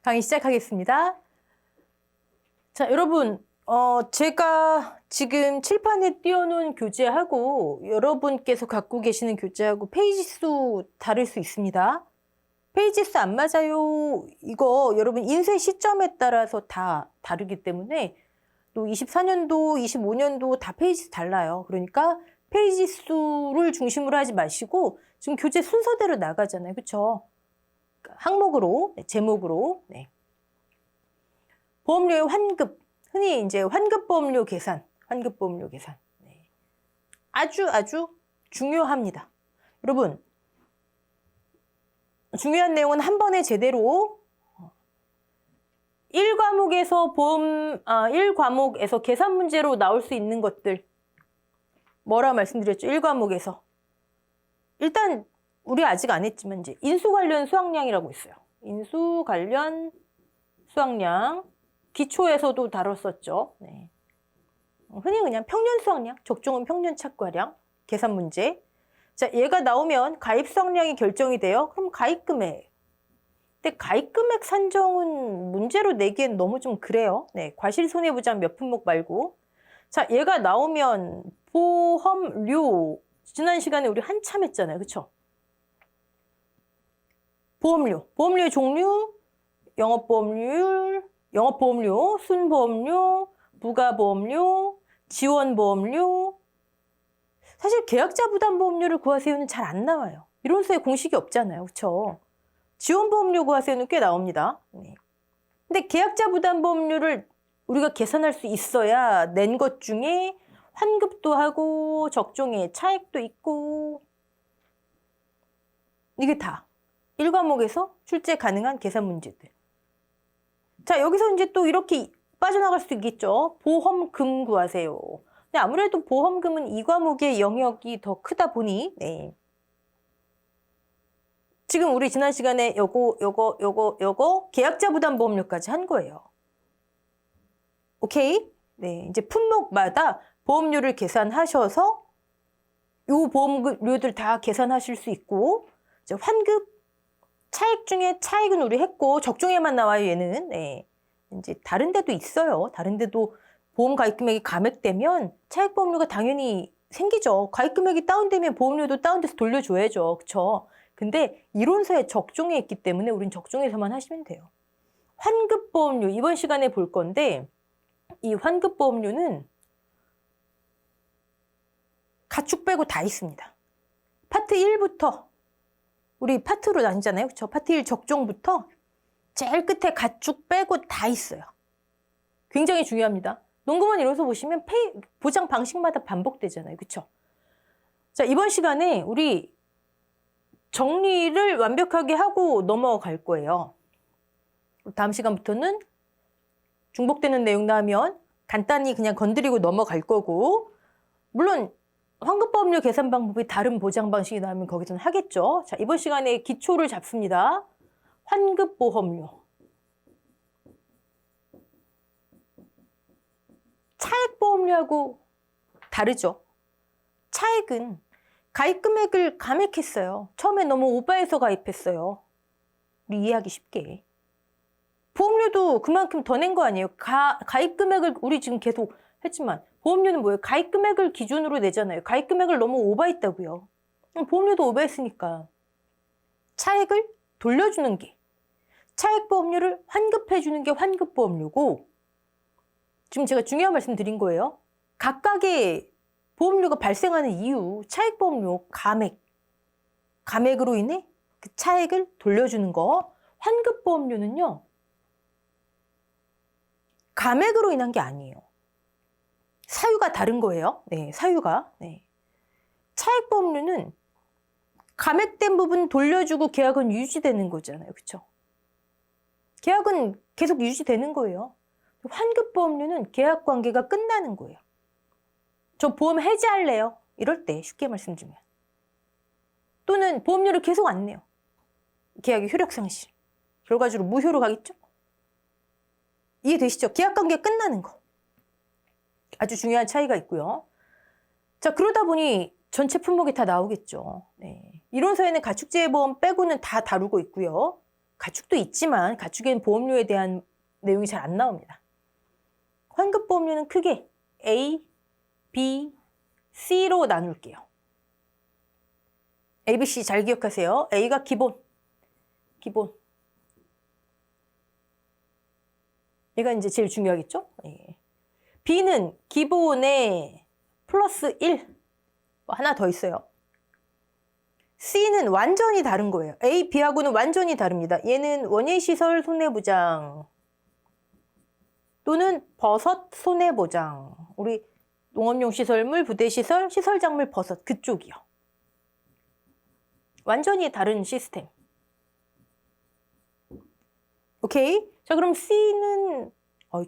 강의 시작하겠습니다. 자, 여러분, 제가 지금 칠판에 띄워놓은 교재하고 여러분께서 갖고 계시는 교재하고 페이지 수 다를 수 있습니다. 페이지 수 안 맞아요. 이거 여러분 인쇄 시점에 따라서 다 다르기 때문에 또 24년도, 25년도 다 페이지 수 달라요. 그러니까 페이지 수를 중심으로 하지 마시고 지금 교재 순서대로 나가잖아요. 그렇죠? 항목으로, 제목으로. 네. 보험료의 환급, 흔히 이제 환급보험료 계산, 환급보험료 계산. 네. 아주 중요합니다. 여러분, 중요한 내용은 한 번에 제대로 1과목에서 1과목에서 계산 문제로 나올 수 있는 것들 뭐라 말씀드렸죠? 1과목에서. 일단 우리 아직 안 했지만 이제 인수 관련 수학량이라고 있어요. 인수 관련 수학량. 기초에서도 다뤘었죠. 네. 흔히 그냥 평년 수학량, 적종은 평년 착과량, 계산 문제. 자, 얘가 나오면 가입 수학량이 결정이 돼요. 그럼 가입 금액. 근데 가입 금액 산정은 문제로 내기엔 너무 좀 그래요. 네, 과실 손해보장 몇 품목 말고. 자, 얘가 나오면 보험료. 지난 시간에 우리 한참 했잖아요. 그쵸? 보험료. 보험료의 종류, 영업보험료율, 영업보험료, 순보험료, 부가보험료, 지원보험료. 사실 계약자 부담보험료를 구하세요는 잘 안 나와요. 이론서에 공식이 없잖아요. 그렇죠? 지원보험료 구하세요는 꽤 나옵니다. 네. 근데 계약자 부담보험료를 우리가 계산할 수 있어야 낸 것 중에 환급도 하고 적종에 차액도 있고 이게 다 1과목에서 출제 가능한 계산 문제들. 자, 여기서 이제 또 이렇게 빠져나갈 수 있겠죠. 보험금 구하세요. 근데 아무래도 보험금은 2과목의 영역이 더 크다 보니, 네. 지금 우리 지난 시간에 요거 계약자 부담보험료까지 한 거예요. 오케이? 네. 이제 품목마다 보험료를 계산하셔서 요 보험료들 다 계산하실 수 있고, 이제 환급, 차액 중에 차액은 우리 했고 적종에만 나와요. 얘는. 네. 이제 다른 데도 있어요. 다른 데도 보험 가입 금액이 감액되면 차액 보험료가 당연히 생기죠. 가입 금액이 다운되면 보험료도 다운돼서 돌려줘야죠. 그렇죠? 근데 이론서에 적종에 있기 때문에 우린 적종에서만 하시면 돼요. 환급 보험료 이번 시간에 볼 건데 이 환급 보험료는 가축 빼고 다 있습니다. 파트 1부터 우리 파트로 나뉘잖아요. 그렇죠? 파트 1 적종부터 제일 끝에 가축 빼고 다 있어요. 굉장히 중요합니다. 농구만 이론서 보시면 보장 방식마다 반복되잖아요. 그렇죠? 자, 이번 시간에 우리 정리를 완벽하게 하고 넘어갈 거예요. 다음 시간부터는 중복되는 내용 나오면 간단히 그냥 건드리고 넘어갈 거고 물론 환급보험료 계산 방법이 다른 보장 방식이 나오면 거기서는 하겠죠. 자, 이번 시간에 기초를 잡습니다. 환급보험료. 차액보험료하고 다르죠. 차액은 가입 금액을 감액했어요. 처음에 너무 오버해서 가입했어요. 우리 이해하기 쉽게. 보험료도 그만큼 더 낸 거 아니에요. 가입 금액을 우리 지금 계속 했지만 보험료는 뭐예요? 가입 금액을 기준으로 내잖아요. 가입 금액을 너무 오버했다고요. 보험료도 오버했으니까 차액을 돌려주는 게 차액 보험료를 환급해 주는 게 환급보험료고 지금 제가 중요한 말씀 드린 거예요. 각각의 보험료가 발생하는 이유 차액 보험료 감액으로 인해 그 차액을 돌려주는 거 환급보험료는요. 감액으로 인한 게 아니에요. 사유가 다른 거예요. 네, 사유가. 네. 차액보험료는 감액된 부분 돌려주고 계약은 유지되는 거잖아요. 그렇죠? 계약은 계속 유지되는 거예요. 환급보험료는 계약관계가 끝나는 거예요. 저 보험 해지할래요. 이럴 때 쉽게 말씀드리면. 또는 보험료를 계속 안 내요. 계약의 효력상실. 결과적으로 무효로 가겠죠? 이해되시죠? 계약관계가 끝나는 거. 아주 중요한 차이가 있고요. 자, 그러다 보니 전체 품목이 다 나오겠죠. 네. 이론서에는 가축재해보험 빼고는 다 다루고 있고요. 가축도 있지만 가축엔 보험료에 대한 내용이 잘 안 나옵니다. 환급보험료는 크게 A, B, C로 나눌게요. A, B, C 잘 기억하세요. A가 기본. 얘가 이제 제일 중요하겠죠? 예. B는 기본에 플러스 1. 하나 더 있어요. C는 완전히 다른 거예요. A, B하고는 완전히 다릅니다. 얘는 원예시설 손해보장 또는 버섯 손해보장. 우리 농업용 시설물, 부대시설, 시설작물 버섯 그쪽이요. 완전히 다른 시스템. 오케이? 자, 그럼 C는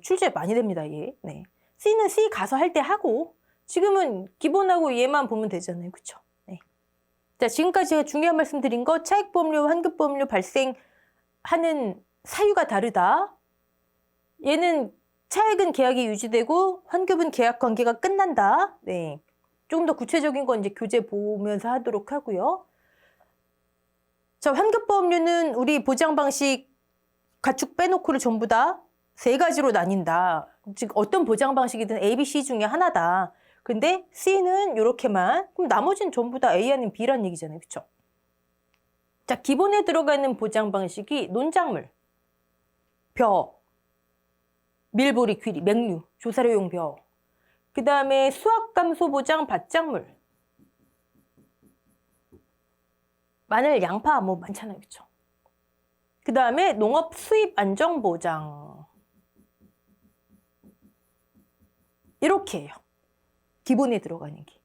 출제 많이 됩니다, 얘. 네. C는 C 가서 할 때 하고 지금은 기본하고 얘만 보면 되잖아요. 그쵸? 네. 자, 지금까지 제가 중요한 말씀 드린 거 차액보험료, 환급보험료 발생하는 사유가 다르다. 얘는 차액은 계약이 유지되고 환급은 계약 관계가 끝난다. 네. 조금 더 구체적인 건 이제 교재 보면서 하도록 하고요. 자, 환급보험료는 우리 보장 방식 가축 빼놓고를 전부 다 세 가지로 나뉜다. 즉 어떤 보장 방식이든 A, B, C 중에 하나다. 근데 C는 이렇게만. 그럼 나머지는 전부 다 A 아닌 B란 얘기잖아요. 그렇죠? 자, 기본에 들어가는 보장 방식이 논작물, 벼, 밀보리, 귀리, 맹류, 조사료용 벼. 그 다음에 수확감소 보장 밭작물. 마늘, 양파 뭐 많잖아요. 그렇죠? 그 다음에 농업 수입 안정 보장. 이렇게 해요. 기본에 들어가는 게.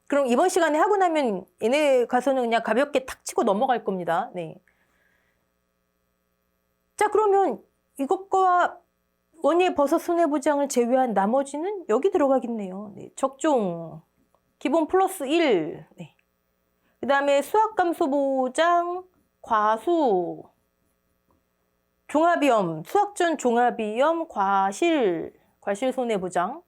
그럼 이번 시간에 하고 나면 얘네 가서는 그냥 가볍게 탁 치고 넘어갈 겁니다. 네. 자, 그러면 이것과 원예 버섯 손해보장을 제외한 나머지는 여기 들어가겠네요. 네. 적종, 기본 플러스 1. 네. 그 다음에 수확감소 보장, 과수, 종합위험, 수확 전 종합위험, 과실 손해보장.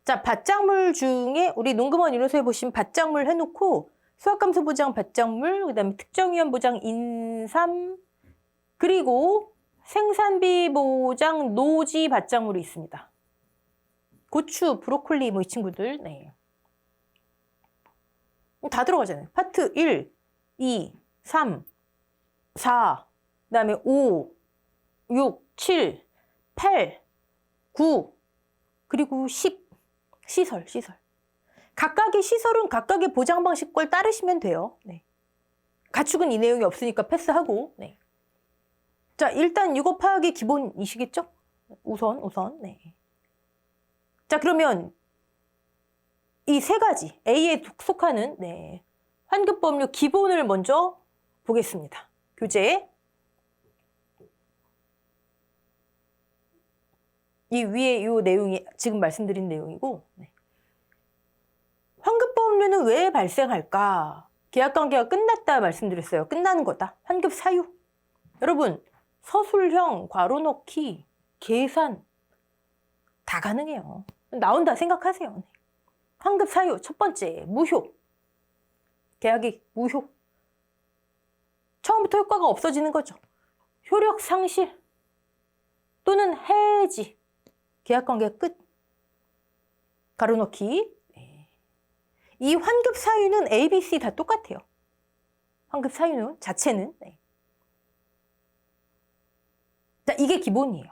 자, 밭작물 중에 우리 농금원 1호서에 보시면 밭작물 해놓고 수확감소 보장 밭작물, 그 다음에 특정위험 보장 인삼, 그리고 생산비 보장 노지 밭작물이 있습니다. 고추, 브로콜리 뭐 이 친구들. 네. 다 들어가잖아요. 파트 1, 2, 3, 4, 그 다음에 5, 6, 7, 8, 9, 그리고 10. 시설. 각각의 시설은 각각의 보장 방식을 따르시면 돼요. 네. 가축은 이 내용이 없으니까 패스하고. 네. 자, 일단 이거 파악이 기본이시겠죠? 우선. 네. 자, 그러면 이 세 가지 A에 속하는 네, 환급보험료 기본을 먼저 보겠습니다. 교재에 이 위에 이 내용이 지금 말씀드린 내용이고, 네. 환급보험료는 왜 발생할까? 계약관계가 끝났다 말씀드렸어요. 끝나는 거다. 환급 사유. 여러분, 서술형, 괄호 넣기, 계산 다 가능해요. 나온다 생각하세요. 네. 환급 사유 첫 번째, 무효. 계약이 무효. 처음부터 효과가 없어지는 거죠. 효력 상실 또는 해지. 계약관계 끝. 가로넣기. 네. 이 환급 사유는 A, B, C 다 똑같아요. 환급 사유는 자체는. 네. 자, 이게 기본이에요.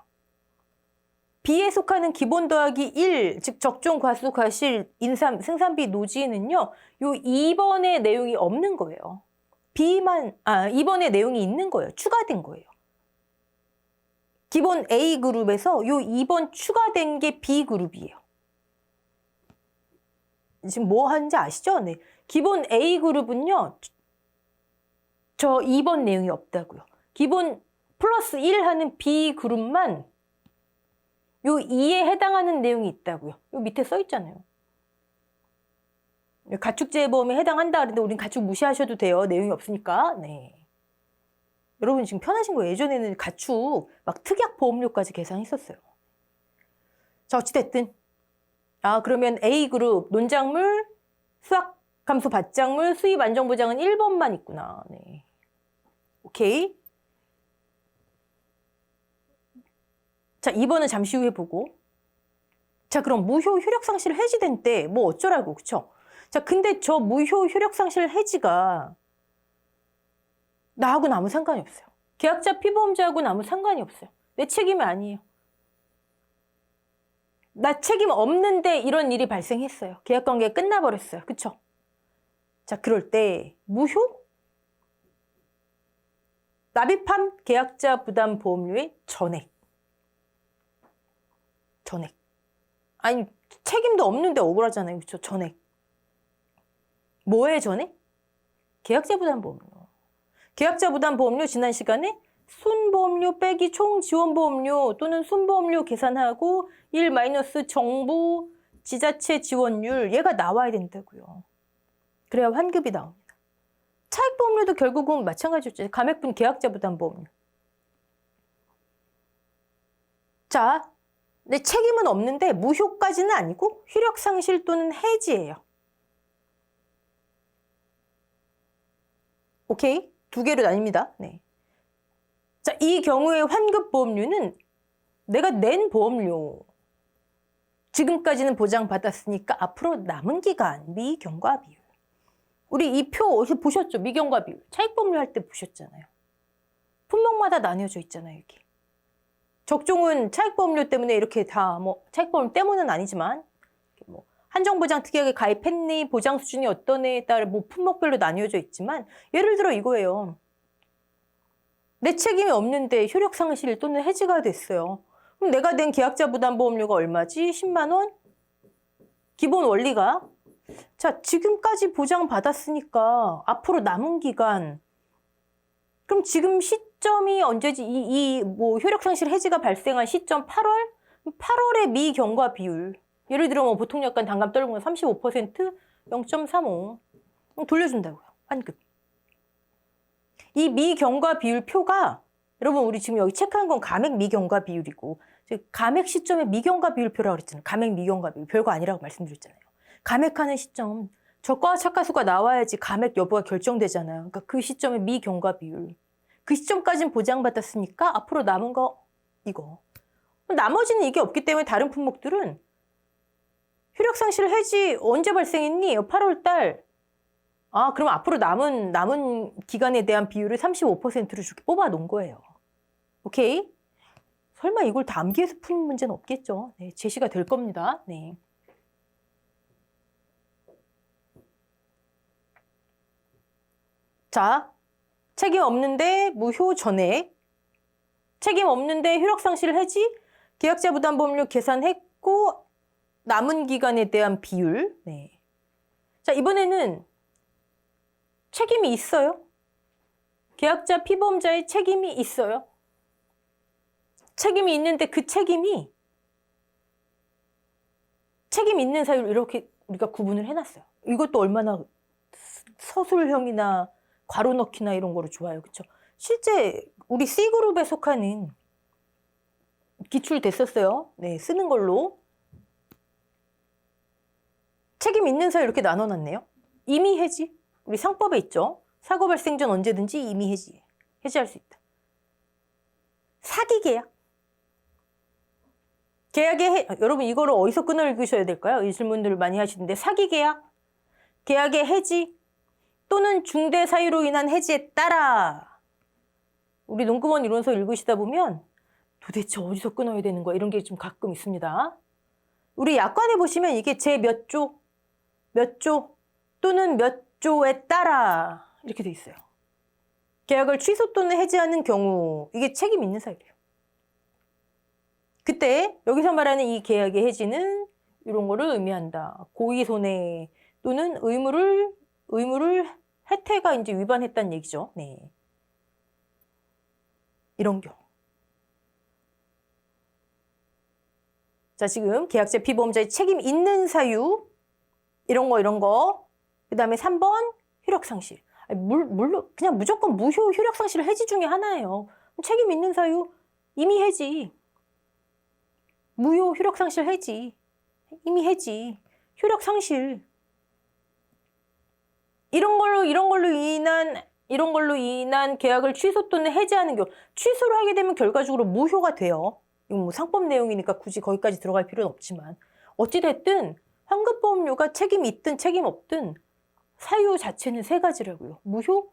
B에 속하는 기본 더하기 1, 즉 적종, 과수, 과실, 인삼, 생산비, 노지는요. 요 2번의 내용이 없는 거예요. 2번의 내용이 있는 거예요. 추가된 거예요. 기본 A그룹에서 요 2번 추가된 게 B그룹이에요. 지금 뭐 하는지 아시죠? 네. 기본 A그룹은요. 저 2번 내용이 없다고요. 기본 플러스 1 하는 B그룹만 요 2에 해당하는 내용이 있다고요. 요 밑에 써 있잖아요. 가축재보험에 해당한다 그랬는데 우린 가축 무시하셔도 돼요. 내용이 없으니까. 네. 여러분 지금 편하신 거예요. 예전에는 가축 막 특약 보험료까지 계산했었어요. 자, 어찌됐든. 아, 그러면 A그룹, 논작물, 수확감소 밭작물, 수입 안정보장은 1번만 있구나. 네. 오케이. 자, 2번은 잠시 후에 보고. 자, 그럼 무효 효력상실 해지된 때 뭐 어쩌라고, 그쵸? 자, 근데 저 무효 효력상실 해지가 나하고는 아무 상관이 없어요. 계약자 피보험자하고는 아무 상관이 없어요. 내 책임이 아니에요. 나 책임 없는데 이런 일이 발생했어요. 계약관계가 끝나버렸어요. 그쵸? 자, 그럴 때 무효? 납입한 계약자 부담 보험료의 전액. 전액. 아니, 책임도 없는데 억울하잖아요. 그쵸? 전액. 뭐의 전액? 계약자 부담 보험료. 계약자 부담 보험료 지난 시간에 순보험료 빼기 총 지원보험료 또는 순보험료 계산하고 1 마이너스 정부 지자체 지원율 얘가 나와야 된다고요. 그래야 환급이 나옵니다. 차익보험료도 결국은 마찬가지죠. 감액분 계약자 부담 보험료. 자, 내 책임은 없는데 무효까지는 아니고 효력상실 또는 해지예요. 오케이? 두 개로 나뉩니다. 네. 자, 이 경우의 환급 보험료는 내가 낸 보험료. 지금까지는 보장받았으니까 앞으로 남은 기간 미경과 비율. 우리 이 표 어디서 보셨죠? 미경과 비율. 차익보험료 할 때 보셨잖아요. 품목마다 나뉘어져 있잖아요, 이게. 적종은 차익보험료 때문에 이렇게 다 뭐 차익보험 때문은 아니지만 뭐 한정보장 특약에 가입했니, 보장 수준이 어떠네에 따라 뭐 품목별로 나뉘어져 있지만 예를 들어 이거예요. 내 책임이 없는데 효력상실 또는 해지가 됐어요. 그럼 내가 낸 계약자 부담보험료가 얼마지? 10만 원? 기본 원리가 자, 지금까지 보장받았으니까 앞으로 남은 기간 그럼 지금 시점이 언제지? 뭐 효력상실 해지가 발생한 시점 8월? 8월의 미경과 비율. 예를 들어 뭐 보통 약관 단감 떨군 거 35%, 0.35 돌려준다고요. 환급. 이 미경과 비율 표가 여러분 우리 지금 여기 체크한 건 감액 미경과 비율이고 감액 시점에 미경과 비율 표라고 그랬잖아요. 감액 미경과 비율 별거 아니라고 말씀드렸잖아요. 감액하는 시점 저가 착가수가 나와야지 감액 여부가 결정되잖아요. 그러니까 그 시점에 미경과 비율. 그 시점까지는 보장받았으니까 앞으로 남은 거 이거. 나머지는 이게 없기 때문에 다른 품목들은 효력상실 해지 언제 발생했니? 8월 달. 아, 그럼 앞으로 남은 기간에 대한 비율을 35%로 이렇게 뽑아 놓은 거예요. 오케이? 설마 이걸 다 암기해서 푸는 문제는 없겠죠? 네, 제시가 될 겁니다. 네. 자, 책임 없는데 무효 전액. 책임 없는데 효력상실 해지. 계약자 부담보험료 계산했고 남은 기간에 대한 비율. 네. 자, 이번에는 책임이 있어요. 계약자 피보험자의 책임이 있어요. 책임이 있는데 그 책임 있는 사유를 이렇게 우리가 구분을 해놨어요. 이것도 얼마나 서술형이나 괄호 넣기나 이런 거로 좋아요. 그렇죠? 실제 우리 C그룹에 속하는 기출됐었어요. 네, 쓰는 걸로. 책임 있는 사유 이렇게 나눠놨네요. 임의 해지. 우리 상법에 있죠. 사고 발생 전 언제든지 임의 해지. 해지할 수 있다. 사기 계약. 여러분 이거를 어디서 끊어 읽으셔야 될까요? 이 질문들을 많이 하시는데 사기 계약, 계약의 해지 또는 중대 사유로 인한 해지에 따라 우리 논금원 이론서 읽으시다 보면 도대체 어디서 끊어야 되는 거야? 이런 게 좀 가끔 있습니다. 우리 약관에 보시면 이게 제 몇 조 또는 몇 조에 따라 이렇게 돼 있어요. 계약을 취소 또는 해지하는 경우 이게 책임 있는 사유래요. 그때 여기서 말하는 이 계약의 해지는 이런 거를 의미한다. 고의 손해 또는 의무를 혜태가 이제 위반했다는 얘기죠. 네. 이런 경우. 자, 지금 계약자 피보험자의 책임 있는 사유 이런 거. 그다음에 3번 효력상실. 물론 그냥 무조건 무효 효력상실 해지 중에 하나예요. 책임 있는 사유 이미 해지. 무효 효력상실 해지. 이미 해지. 효력상실. 이런 걸로 인한 이런 걸로 인한 계약을 취소 또는 해지하는 경우 취소를 하게 되면 결과적으로 무효가 돼요. 이건 뭐 상법 내용이니까 굳이 거기까지 들어갈 필요는 없지만 어찌됐든 환급보험료가 책임이 있든 책임 없든 사유 자체는 세 가지라고요. 무효,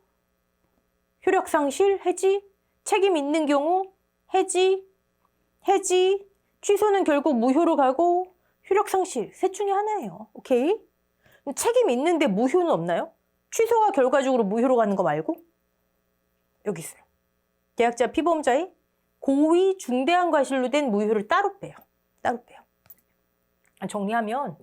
효력상실, 해지, 책임 있는 경우 해지, 취소는 결국 무효로 가고 효력상실 셋 중에 하나예요. 오케이? 책임 있는데 무효는 없나요? 취소가 결과적으로 무효로 가는 거 말고 여기 있어요. 계약자 피보험자의 고의 중대한 과실로 된 무효를 따로 빼요. 따로 빼요. 정리하면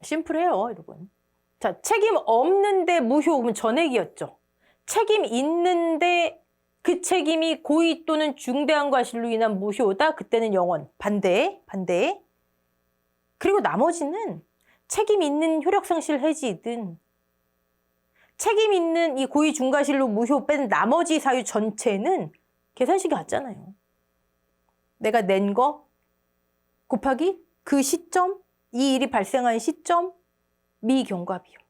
심플해요, 여러분. 자, 책임 없는데 무효 그러면 전액이었죠. 책임 있는데 그 책임이 고의 또는 중대한 과실로 인한 무효다. 그때는 영원. 반대. 그리고 나머지는 책임 있는 효력상실 해지든 책임 있는 이 고의 중과실로 무효 뺀 나머지 사유 전체는 계산식이 같잖아요. 내가 낸 거 곱하기 그 시점, 이 일이 발생한 시점, 미경과 비용.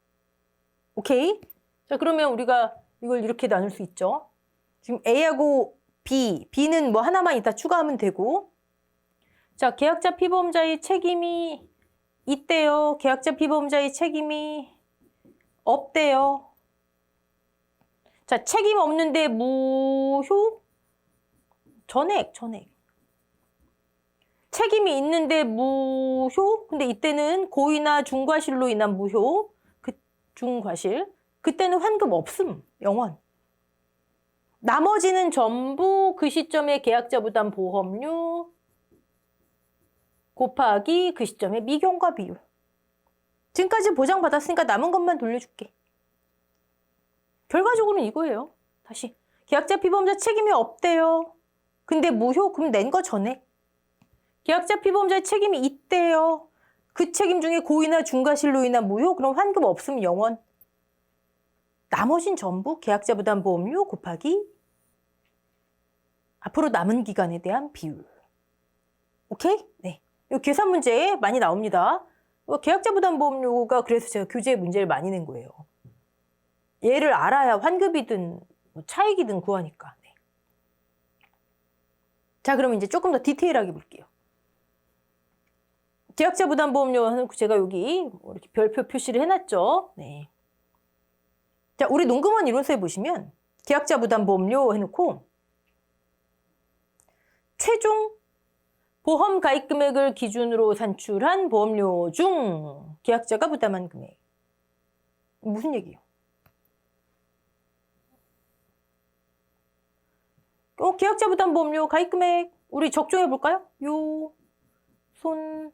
오케이? 자, 그러면 우리가 이걸 이렇게 나눌 수 있죠. 지금 A하고 B는 뭐 하나만 이따 추가하면 되고. 자, 계약자 피보험자의 책임이 있대요. 계약자 피보험자의 책임이 없대요. 자, 책임 없는데 무효? 전액. 책임이 있는데 무효? 근데 이때는 고의나 중과실로 인한 무효. 중과실. 그때는 환급 없음. 영원. 나머지는 전부 그 시점에 계약자 부담 보험료 곱하기 그 시점에 미경과 비율. 지금까지 보장받았으니까 남은 것만 돌려줄게. 결과적으로는 이거예요. 다시. 계약자 피보험자 책임이 없대요. 근데 무효? 그럼 낸 거 전액. 계약자 피보험자의 책임이 있대요. 그 책임 중에 고의나 중과실로 인한 무효? 그럼 환급 없으면 영원. 나머진 전부 계약자 부담 보험료 곱하기 앞으로 남은 기간에 대한 비율. 오케이? 네. 이 계산 문제에 많이 나옵니다. 계약자 부담 보험료가 그래서 제가 교재에 문제를 많이 낸 거예요. 얘를 알아야 환급이든 뭐 차익이든 구하니까. 네. 자, 그럼 이제 조금 더 디테일하게 볼게요. 계약자 부담 보험료는 제가 여기 이렇게 별표 표시를 해놨죠. 네. 자, 우리 농금원 이론서에 보시면 계약자 부담 보험료 해놓고 최종 보험 가입 금액을 기준으로 산출한 보험료 중 계약자가 부담한 금액. 무슨 얘기예요? 계약자 부담 보험료 가입 금액 우리 적중해 볼까요? 요, 손,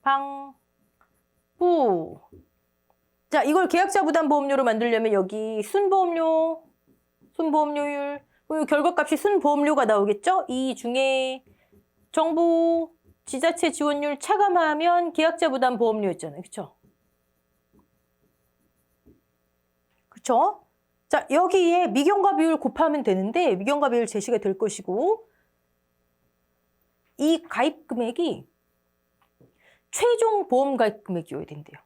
방, 부. 자, 이걸 계약자 부담 보험료로 만들려면 여기 순보험료, 순보험료율, 결과값이 순보험료가 나오겠죠? 이 중에 정부 지자체 지원율 차감하면 계약자 부담 보험료였잖아요. 그쵸? 그쵸? 자, 여기에 미경과 비율 곱하면 되는데 미경과 비율 제시가 될 것이고 이 가입 금액이 최종 보험 가입 금액이어야 된대요.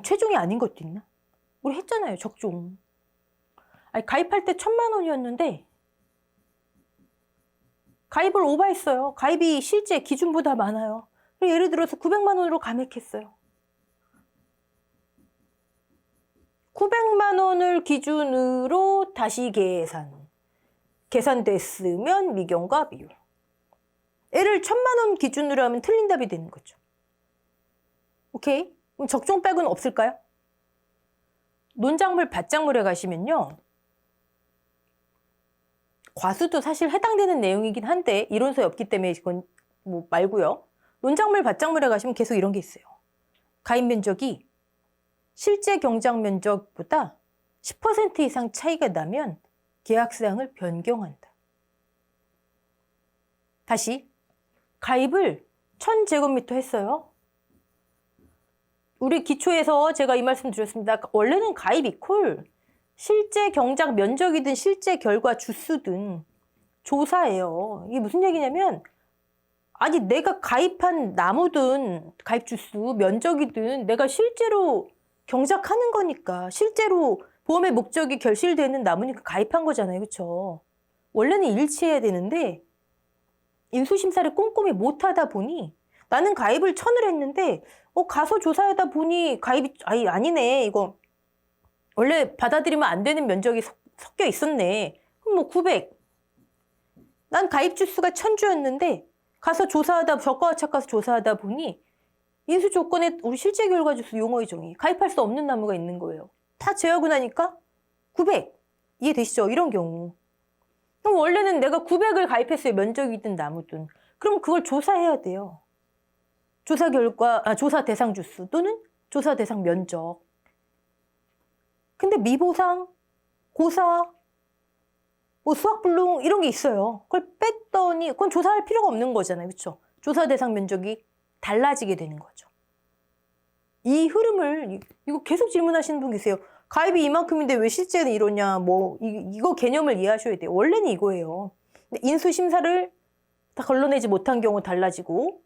최종이 아닌 것도 있나? 우리 했잖아요. 적종. 아니, 가입할 때 1,000만 원이었는데 가입을 오버했어요. 가입이 실제 기준보다 많아요. 예를 들어서 900만 원으로 감액했어요. 900만 원을 기준으로 다시 계산됐으면 미경과 비율. 얘를 1,000만 원 기준으로 하면 틀린 답이 되는 거죠. 오케이? 그럼 적종백은 없을까요? 논작물, 밭작물에 가시면요. 과수도 사실 해당되는 내용이긴 한데 이론서에 없기 때문에 이건 뭐 말고요. 논작물, 밭작물에 가시면 계속 이런 게 있어요. 가입 면적이 실제 경작 면적보다 10% 이상 차이가 나면 계약사항을 변경한다. 다시 가입을 1000제곱미터 했어요. 우리 기초에서 제가 이 말씀 드렸습니다. 원래는 가입 이퀄 실제 경작 면적이든 실제 결과 주수든 조사예요. 이게 무슨 얘기냐면 아니 내가 가입한 나무든 가입 주수 면적이든 내가 실제로 경작하는 거니까. 실제로 보험의 목적이 결실되는 나무니까 가입한 거잖아요. 그렇죠? 원래는 일치해야 되는데 인수심사를 꼼꼼히 못하다 보니 나는 가입을 1,000을 했는데 가서 조사하다 보니 가입이 아니네. 이거 원래 받아들이면 안 되는 면적이 섞여 있었네. 그럼 뭐 900. 난 가입 주수가 1,000주였는데 가서 조사하다 저가화착 가서 조사하다 보니 인수 조건에 우리 실제 결과 주수 용어의 정의 가입할 수 없는 나무가 있는 거예요. 다 제하고 나니까 900. 이해되시죠? 이런 경우. 그럼 원래는 내가 900을 가입했어요. 면적이든 나무든. 그럼 그걸 조사해야 돼요. 조사 결과, 조사 대상 주수 또는 조사 대상 면적. 근데 미보상, 고사, 뭐 수학불능 이런 게 있어요. 그걸 뺐더니 그건 조사할 필요가 없는 거잖아요. 그렇죠? 조사 대상 면적이 달라지게 되는 거죠. 이 흐름을 이거 계속 질문하시는 분 계세요. 가입이 이만큼인데 왜 실제는 이러냐. 뭐 이거 개념을 이해하셔야 돼요. 원래는 이거예요. 근데 인수심사를 다 걸러내지 못한 경우 달라지고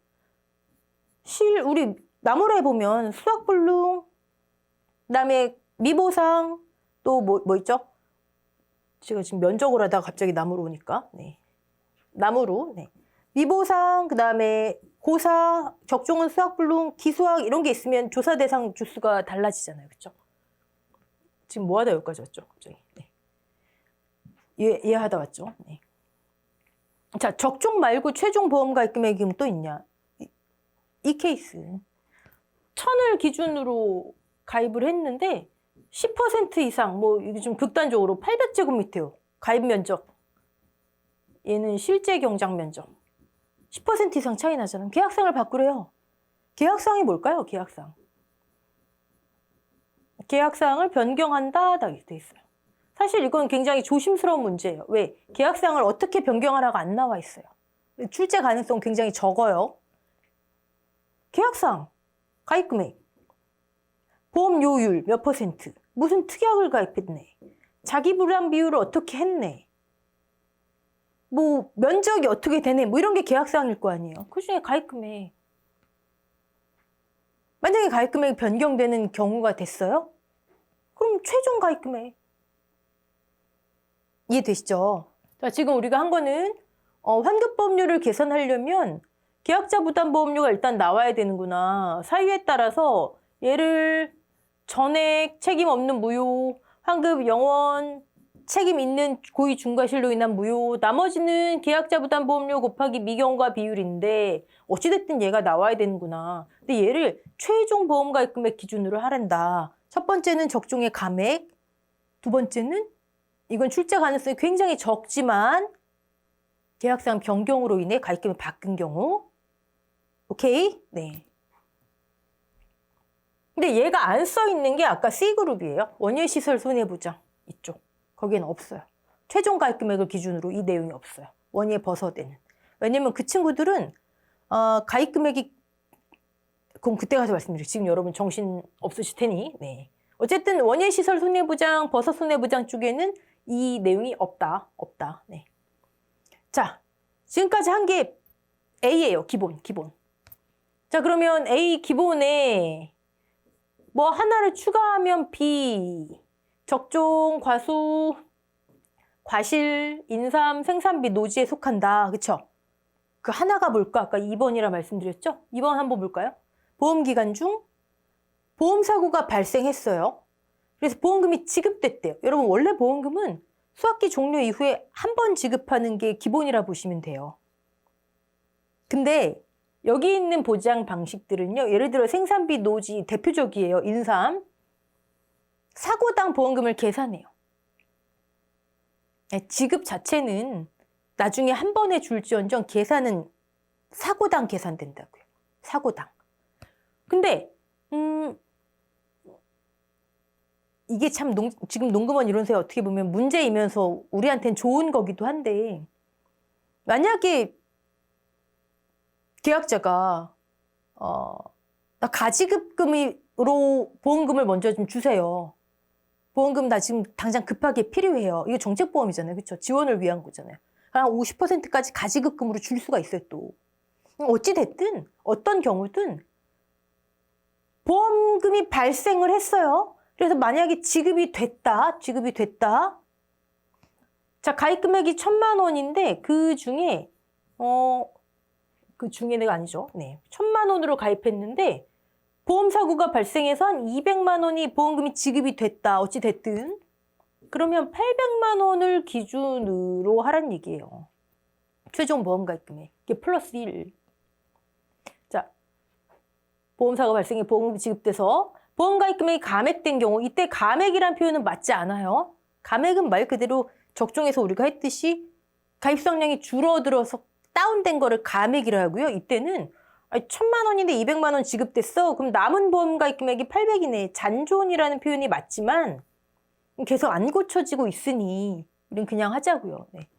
우리 나무라에 보면 수학불능 그다음에 미보상 또 뭐 있죠? 제가 지금 면적으로 하다가 갑자기 나무로 오니까 네. 나무로 네. 미보상 그다음에 고사, 적종은 수학불능, 기수학 이런 게 있으면 조사 대상 주수가 달라지잖아요. 그렇죠? 지금 뭐 하다 여기까지 왔죠? 갑자기. 네. 이해하다 왔죠? 네. 자, 적종 말고 최종 보험 가입 금액이 또 있냐? 이 케이스. 1,000을 기준으로 가입을 했는데 10% 이상, 뭐 이게 좀 극단적으로 800제곱미터요. 가입 면적. 얘는 실제 경작 면적. 10% 이상 차이 나잖아요. 계약상을 바꾸래요. 계약상이 뭘까요? 계약상. 계약상을 변경한다 돼 있어요. 사실 이건 굉장히 조심스러운 문제예요. 왜? 계약상을 어떻게 변경하라고 안 나와 있어요. 출제 가능성 굉장히 적어요. 계약상, 가입금액, 보험료율 몇 %, 무슨 특약을 가입했네, 자기 부담 비율을 어떻게 했네, 뭐 면적이 어떻게 되네, 뭐 이런 게 계약사항일 거 아니에요. 그중에 가입금액. 만약에 가입금액이 변경되는 경우가 됐어요? 그럼 최종 가입금액. 이해되시죠? 자, 지금 우리가 한 거는 환급보험료를 계산하려면 계약자 부담보험료가 일단 나와야 되는구나. 사유에 따라서 얘를 전액 책임 없는 무효, 환급 영원, 책임 있는 고의 중과실로 인한 무효, 나머지는 계약자 부담보험료 곱하기 미경과 비율인데 어찌됐든 얘가 나와야 되는구나. 근데 얘를 최종 보험가입금액 기준으로 하란다. 첫 번째는 적종의 감액, 두 번째는 이건 출제 가능성이 굉장히 적지만 계약상 변경으로 인해 가입금액이 바뀐 경우. 오케이? 네. 근데 얘가 안 써 있는 게 아까 C그룹이에요. 원예시설 손해보장 이쪽. 거기에는 없어요. 최종 가입금액을 기준으로 이 내용이 없어요. 원예 벗어되는. 왜냐면 그 친구들은 가입금액이 그럼 그때 가서 말씀드릴게요. 지금 여러분 정신 없으실 테니. 네. 어쨌든 원예시설 손해보장, 벗어 손해보장 쪽에는 이 내용이 없다. 네. 자, 지금까지 한 게 A예요. 기본. 자, 그러면 A 기본에 뭐 하나를 추가하면 B, 적종, 과수, 과실, 인삼, 생산비, 노지에 속한다. 그쵸? 그 하나가 뭘까? 아까 2번이라 말씀드렸죠? 2번 한번 볼까요? 보험기간 중 보험사고가 발생했어요. 그래서 보험금이 지급됐대요. 여러분 원래 보험금은 수학기 종료 이후에 한 번 지급하는 게 기본이라 보시면 돼요. 근데 여기 있는 보장 방식들은요. 예를 들어 생산비, 노지 대표적이에요. 인삼. 사고당 보험금을 계산해요. 지급 자체는 나중에 한 번에 줄지언정 계산은 사고당 계산된다고요. 사고당. 근데 이게 참 지금 농금원 이론서에 어떻게 보면 문제이면서 우리한테는 좋은 거기도 한데 만약에 계약자가 나 가지급금으로 보험금을 먼저 좀 주세요. 보험금 나 지금 당장 급하게 필요해요. 이거 정책보험이잖아요. 그렇죠? 지원을 위한 거잖아요. 한 50%까지 가지급금으로 줄 수가 있어요. 또. 어찌됐든 어떤 경우든 보험금이 발생을 했어요. 그래서 만약에 지급이 됐다. 자, 가입 금액이 1,000만 원인데 그 중에 내가 아니죠. 네. 1,000만 원으로 가입했는데 보험 사고가 발생해서 한 200만 원이 보험금이 지급이 됐다. 어찌 됐든. 그러면 800만 원을 기준으로 하란 얘기예요. 최종 보험 가입 금액. 이게 플러스 1. 자, 보험사고 발생해 보험금이 지급돼서 보험 가입 금액이 감액된 경우 이때 감액이란 표현은 맞지 않아요. 감액은 말 그대로 적종에서 우리가 했듯이 가입수량이 줄어들어서 다운된 거를 감액이라 하고요. 이때는 1,000만 원인데 200만 원 지급됐어. 그럼 남은 보험 가입 금액이 800이네. 잔존이라는 표현이 맞지만 계속 안 고쳐지고 있으니 우린 그냥 하자고요. 네.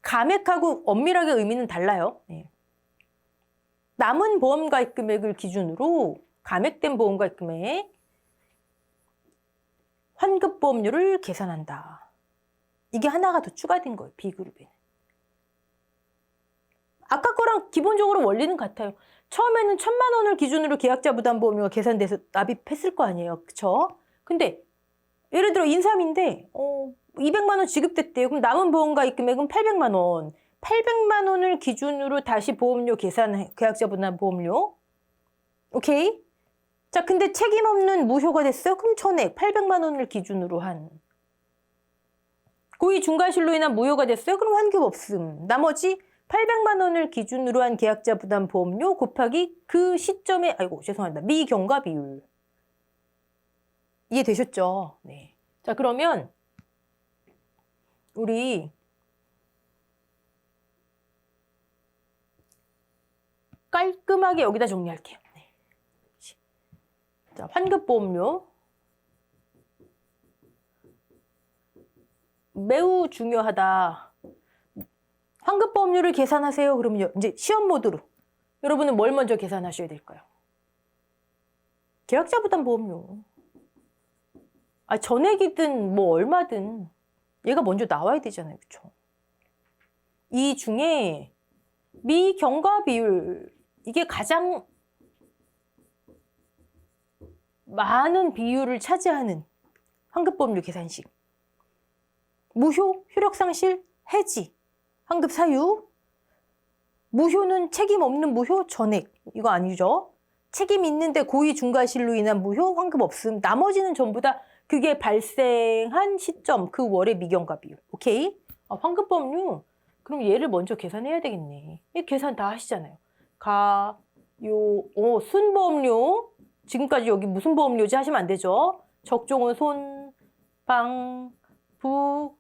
감액하고 엄밀하게 의미는 달라요. 네. 남은 보험 가입 금액을 기준으로 감액된 보험 가입 금액 환급 보험료를 계산한다. 이게 하나가 더 추가된 거예요. B그룹에는. 아까 거랑 기본적으로 원리는 같아요. 처음에는 1,000만 원을 기준으로 계약자 부담 보험료가 계산돼서 납입했을 거 아니에요. 그쵸? 근데 예를 들어 인삼인데 200만 원 지급됐대요. 그럼 남은 보험 가입 금액은 800만 원. 800만 원을 기준으로 다시 보험료 계산해. 계약자 부담 보험료. 오케이? 자, 근데 책임 없는 무효가 됐어요? 그럼 전액 800만 원을 기준으로 한. 고의 중과실로 인한 무효가 됐어요? 그럼 환급 없음. 나머지 800만 원을 기준으로 한 계약자 부담 보험료 곱하기 그 시점에 죄송합니다. 미경과 비율. 이해되셨죠? 네. 자, 그러면 우리 깔끔하게 여기다 정리할게요. 네. 자, 환급보험료. 매우 중요하다. 환급보험료를 계산하세요. 그러면 이제 시험 모드로 여러분은 뭘 먼저 계산하셔야 될까요? 계약자 부담 보험료. 전액이든 뭐 얼마든 얘가 먼저 나와야 되잖아요. 그쵸? 이 중에 미경과 비율 이게 가장 많은 비율을 차지하는 환급보험료 계산식. 무효, 효력상실, 해지, 환급 사유. 무효는 책임 없는 무효, 전액. 이거 아니죠? 책임 있는데 고의 중과실로 인한 무효, 환급 없음. 나머지는 전부 다 그게 발생한 시점, 그 월의 미경과 비율. 오케이? 환급보험료. 그럼 얘를 먼저 계산해야 되겠네. 이 계산 다 하시잖아요. 순보험료. 지금까지 여기 무슨 보험료지 하시면 안 되죠. 적종은 손, 방, 부.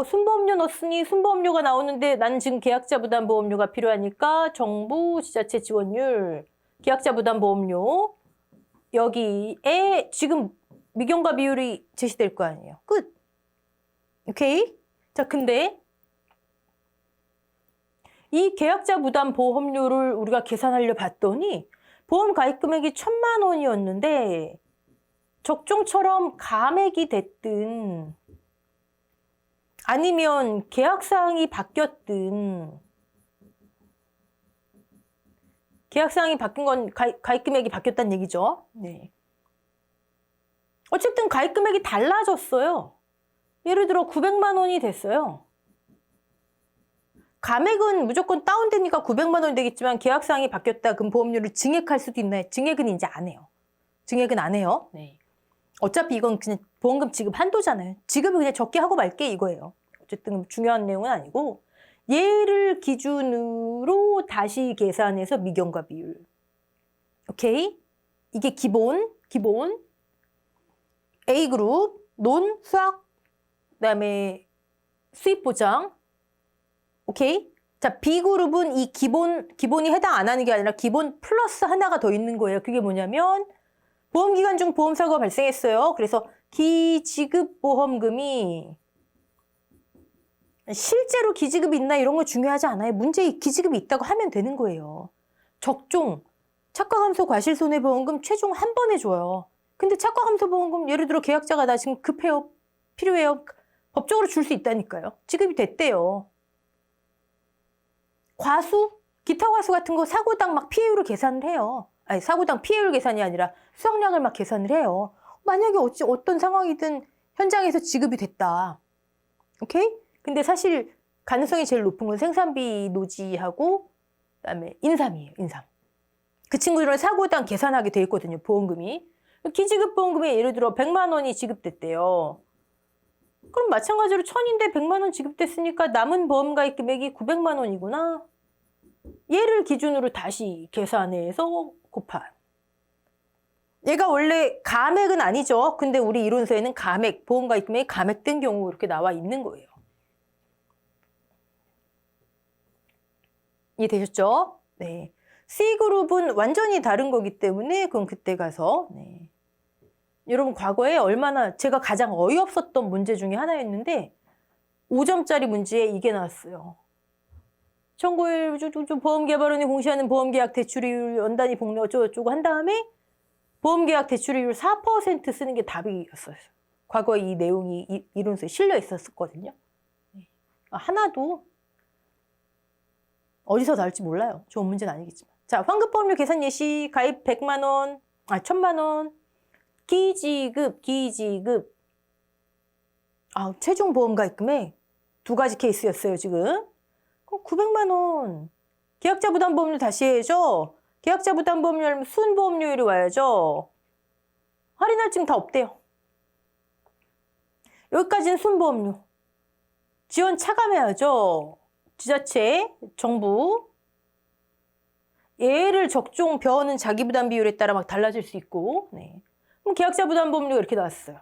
순보험료 넣었으니 순보험료가 나오는데 나는 지금 계약자 부담 보험료가 필요하니까 정부 지자체 지원율 계약자 부담 보험료 여기에 지금 미경과 비율이 제시될 거 아니에요. 끝. 오케이? 자, 근데 이 계약자 부담 보험료를 우리가 계산하려 봤더니 보험 가입 금액이 1,000만 원이었는데 적종처럼 감액이 됐든 아니면 계약사항이 바뀌었든 계약사항이 바뀐 건 가입 금액이 바뀌었다는 얘기죠. 네. 어쨌든 가입 금액이 달라졌어요. 예를 들어 900만 원이 됐어요. 감액은 무조건 다운되니까 900만 원이 되겠지만 계약사항이 바뀌었다. 그럼 보험료를 증액할 수도 있나요? 증액은 이제 안 해요. 증액은 안 해요. 네. 어차피 이건 그냥 보험금 지급 한도잖아요. 지급을 그냥 적게 하고 말게 이거예요. 어쨌든 중요한 내용은 아니고 얘를 기준으로 다시 계산해서 미경과 비율. 오케이? 이게 기본. A그룹, 논, 수학, 그다음에 수입보장. 오케이? 자, B그룹은 이 기본이 해당 안 하는 게 아니라 기본 플러스 하나가 더 있는 거예요. 그게 뭐냐면 보험기간 중 보험사고가 발생했어요. 그래서 기지급보험금이 실제로 기지급이 있나 이런 거 중요하지 않아요. 문제에 기지급이 있다고 하면 되는 거예요. 적종, 착과감소 과실손해보험금 최종 한 번에 줘요. 근데 착과감소보험금 예를 들어 계약자가 나 지금 급해요. 필요해요. 법적으로 줄 수 있다니까요. 지급이 됐대요. 과수, 기타 과수 같은 거 사고당 막 피해율을 계산을 해요. 아니 사고당 피해율 계산이 아니라 수확량을 막 계산을 해요. 만약에 어떤 상황이든 현장에서 지급이 됐다. 오케이? 근데 사실 가능성이 제일 높은 건 생산비 노지하고 그다음에 인삼이에요. 인삼. 그 친구들은 사고당 계산하게 돼 있거든요. 보험금이. 기지급 보험금에 예를 들어 100만 원이 지급됐대요. 그럼 마찬가지로 1000인데 100만 원 지급됐으니까 남은 보험가입 금액이 900만 원이구나. 얘를 기준으로 다시 계산해서 곱한. 얘가 원래 가액은 아니죠. 근데 우리 이론서에는 가액, 보험가입 금액이 가액된 경우 이렇게 나와 있는 거예요. 이해되셨죠? 네. C그룹은 완전히 다른 거기 때문에 그건 그때 가서 네. 여러분 과거에 얼마나 제가 가장 어이없었던 문제 중에 하나였는데 5점짜리 문제에 이게 나왔어요. 1991 보험개발원이 공시하는 보험계약 대출이율 연단위 복리 어쩌고저쩌고 한 다음에 보험계약 대출이율 4% 쓰는 게 답이었어요. 과거에 이 내용이 이론서에 실려 있었거든요. 하나도 어디서 나올지 몰라요. 좋은 문제는 아니겠지만. 자, 환급보험료 계산 예시 가입 100만 원, 1000만 원. 기지급. 최종 보험가입 금액 두 가지 케이스였어요, 지금. 그럼 900만 원. 계약자 부담보험료 다시 해야죠. 계약자 부담보험료는 순보험료율이 와야죠. 할인할 증 다 없대요. 여기까지는 순보험료. 지원 차감해야죠. 지자체, 정부. 얘를 적종 배우는 자기부담 비율에 따라 막 달라질 수 있고. 네. 그럼 계약자 부담보험료가 이렇게 나왔어요.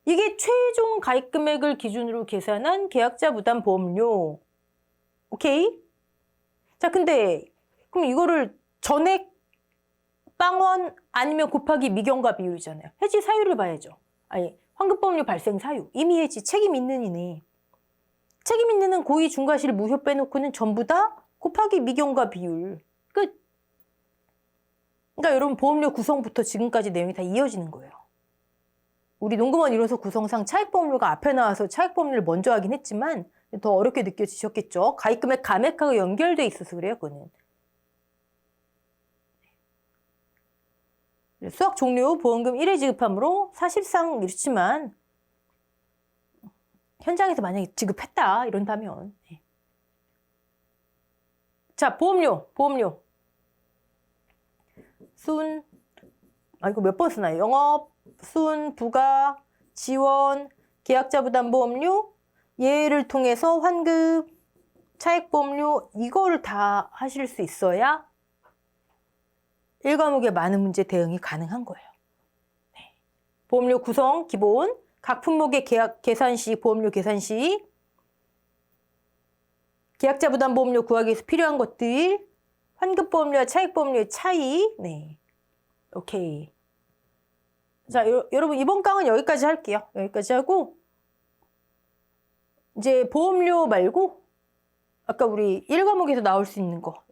이게 최종 가입 금액을 기준으로 계산한 계약자 부담보험료. 오케이? 자, 근데 그럼 이거를 전액 빵원 아니면 곱하기 미경과 비율이잖아요. 해지 사유를 봐야죠. 아니, 환급보험료 발생 사유. 이미 해지 책임 있는 이네. 책임 있는 고의 중과실 무효 빼놓고는 전부 다 곱하기 미경과 비율. 끝. 그러니까 여러분 보험료 구성부터 지금까지 내용이 다 이어지는 거예요. 우리 농구원 이론서 구성상 차익보험료가 앞에 나와서 차익보험료를 먼저 하긴 했지만 더 어렵게 느껴지셨겠죠. 가입금액 감액하고 연결돼 있어서 그래요. 그거는. 수확 종료 보험금 1회 지급함으로 사실상 이렇지만 현장에서 만약에 지급했다 이런다면 자 보험료 순 이거 몇 번 쓰나요? 영업, 순, 부가, 지원, 계약자 부담보험료 얘를 통해서 환급, 차익보험료 이거를 다 하실 수 있어야 1과목의 많은 문제 대응이 가능한 거예요. 네. 보험료 구성 기본, 각 품목의 계약 계산 시 보험료 계산 시 계약자 부담 보험료 구하기 위해서 필요한 것들 환급 보험료와 차익 보험료의 차이. 네. 오케이. 자, 여러분 이번 강은 여기까지 할게요. 여기까지 하고 이제 보험료 말고 아까 우리 1과목에서 나올 수 있는 거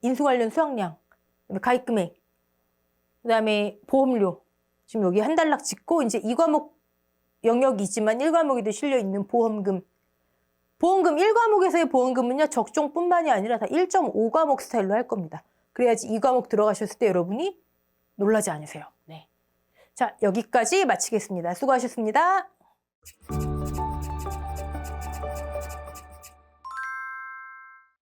인수 관련 수확량 가입 금액, 그 다음에 보험료. 지금 여기 한 단락 짓고 이제 2과목 영역이지만 1과목에도 실려있는 보험금. 보험금 1과목에서의 보험금은요. 적종뿐만이 아니라 다 1.5과목 스타일로 할 겁니다. 그래야지 2과목 들어가셨을 때 여러분이 놀라지 않으세요. 네. 자, 여기까지 마치겠습니다. 수고하셨습니다.